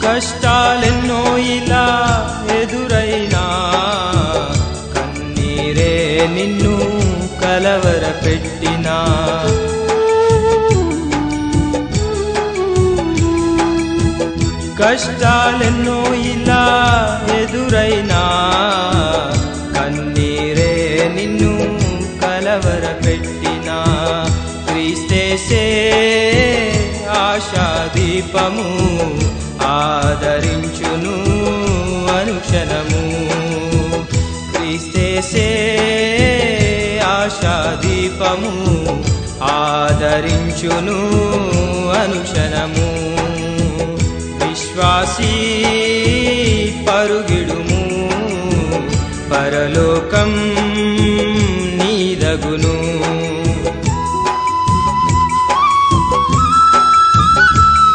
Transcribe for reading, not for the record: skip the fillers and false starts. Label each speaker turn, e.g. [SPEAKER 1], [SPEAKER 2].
[SPEAKER 1] కష్టాలెన్నో ఇలా ఎదురైనా కన్నీరే నిన్ను కలవరపెట్టినా కష్టాలెన్నో ఇలా ఎదురైనా కన్నీరే నిన్ను కలవరపెట్టినా క్రీస్తేసే ఆశాదీపము ఆదరించును అనుక్షణము క్రీస్తేసే ఆశాదీపము ఆదరించును అనుక్షణము విశ్వాసీ పరుగిడుము పరలోకం